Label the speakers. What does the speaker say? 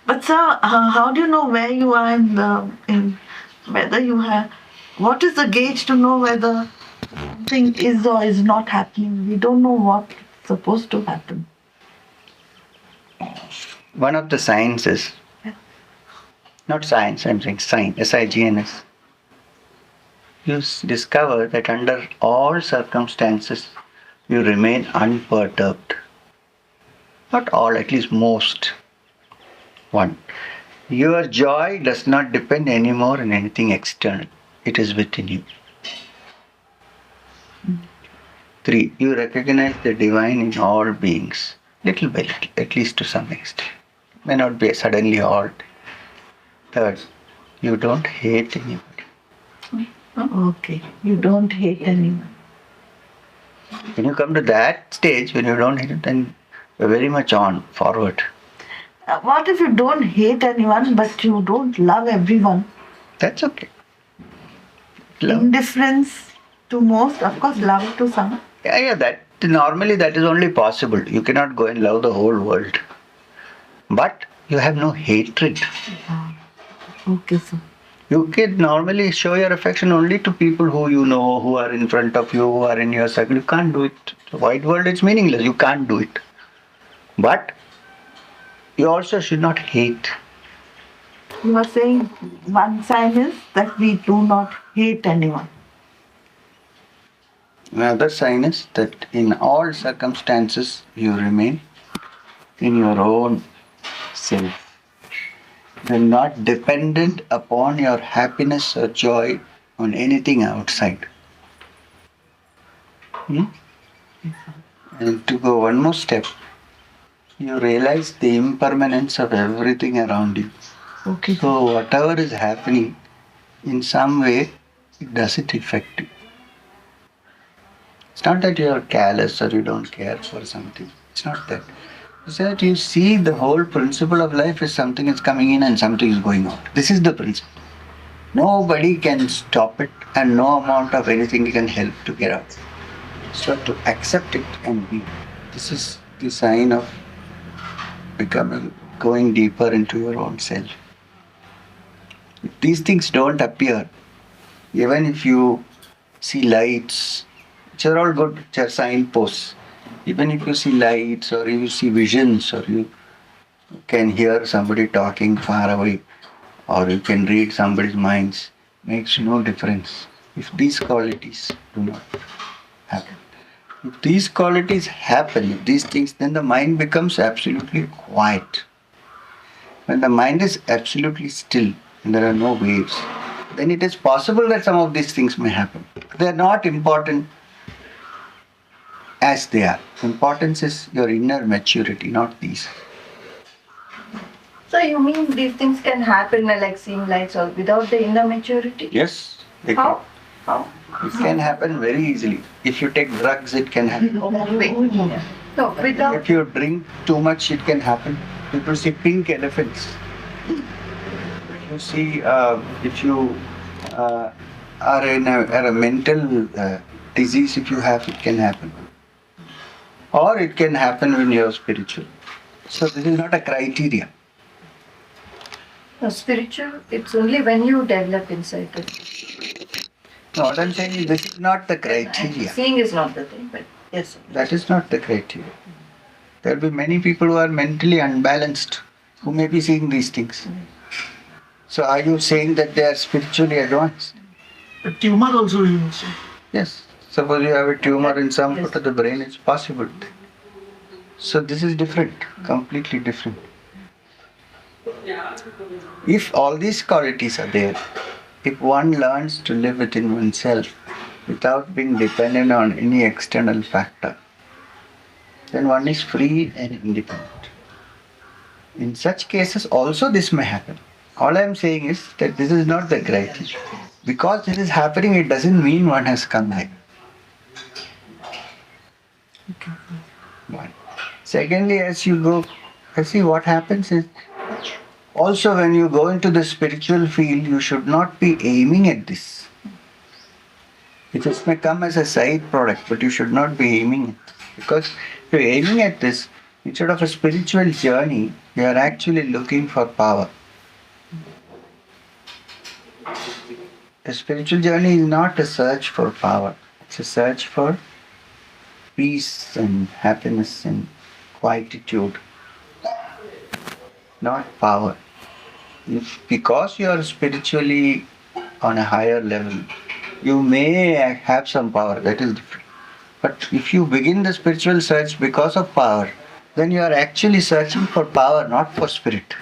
Speaker 1: But sir, how do you know where you are in whether you have? What is the gauge to know whether something is or is not happening? We don't know what's supposed to happen.
Speaker 2: One of the signs is, not science, I'm saying sign, S-I-G-N-S. You discover that under all circumstances you remain unperturbed. Not all, at least most. One, your joy does not depend anymore on anything external. It is within you. 3, you recognize the divine in all beings, little by little, at least to some extent. May not be suddenly all. Third, you don't hate anybody.
Speaker 1: Okay, you don't hate anyone.
Speaker 2: When you come to that stage, when you don't hate, then you're very much on, forward.
Speaker 1: What if you don't hate anyone but you don't love everyone?
Speaker 2: That's okay. Love.
Speaker 1: Indifference to most, of course, love to some.
Speaker 2: Yeah, that normally that is only possible. You cannot go and love the whole world. But you have no hatred.
Speaker 1: Okay, sir.
Speaker 2: You can normally show your affection only to people who you know, who are in front of you, who are in your circle. You can't do it. The wide world is meaningless. You can't do it. But you also should not hate.
Speaker 1: You are saying one sign is that we do not hate anyone.
Speaker 2: Another sign is that in all circumstances you remain in your own self. You're not dependent upon your happiness or joy on anything outside. And to go one more step, you realize the impermanence of everything around you.
Speaker 1: Okay.
Speaker 2: So whatever is happening, in some way, it doesn't affect you. It's not that you are careless or you don't care for something. It's not that. It's that you see the whole principle of life is something is coming in and something is going out. This is the principle. Nobody can stop it and no amount of anything can help to get out. So to accept it and be. This is the sign of going deeper into your own self. If these things don't appear, even if you see lights, which are all good, which are signposts. Even if you see lights or you see visions or you can hear somebody talking far away or you can read somebody's minds, makes no difference if these qualities do not happen. If these qualities happen, if these things, then the mind becomes absolutely quiet. When the mind is absolutely still and there are no waves, then it is possible that some of these things may happen. They are not important as they are. Importance is your inner maturity, not these.
Speaker 3: So you mean these things can happen like seeing lights or without the inner maturity?
Speaker 2: Yes.
Speaker 3: How? How?
Speaker 2: It can happen very easily. If you take drugs, it can happen.
Speaker 3: No, without.
Speaker 2: If you drink too much, it can happen. People see pink elephants. You see, if you are in a mental disease, if you have, it can happen. Or it can happen when you are spiritual. So this is not a criteria.
Speaker 3: No, spiritual, it's only when you develop inside it.
Speaker 2: No, what I'm saying is this is not the criteria.
Speaker 3: Seeing is not the thing, but yes. Sir.
Speaker 2: That is not the criteria. There will be many people who are mentally unbalanced who may be seeing these things. So are you saying that they are spiritually advanced?
Speaker 4: A tumor also you know.
Speaker 2: Yes. Suppose you have a tumor in some part of the brain, it's possible. So this is different, completely different. If all these qualities are there, if one learns to live within oneself without being dependent on any external factor, then one is free and independent. In such cases also this may happen. All I am saying is that this is not the criteria. Because this is happening, it doesn't mean one has come here.
Speaker 1: Okay.
Speaker 2: One. Secondly, as you go, see what happens is, also when you go into the spiritual field, you should not be aiming at this. It may come as a side product, but you should not be aiming at it. Because if you're aiming at this, Instead of a spiritual journey, you are actually looking for power. A spiritual journey is not a search for power, it's a search for peace and happiness and quietude, not power. If because you are spiritually on a higher level, you may have some power, that is different. But if you begin the spiritual search because of power, then you are actually searching for power, not for spirit.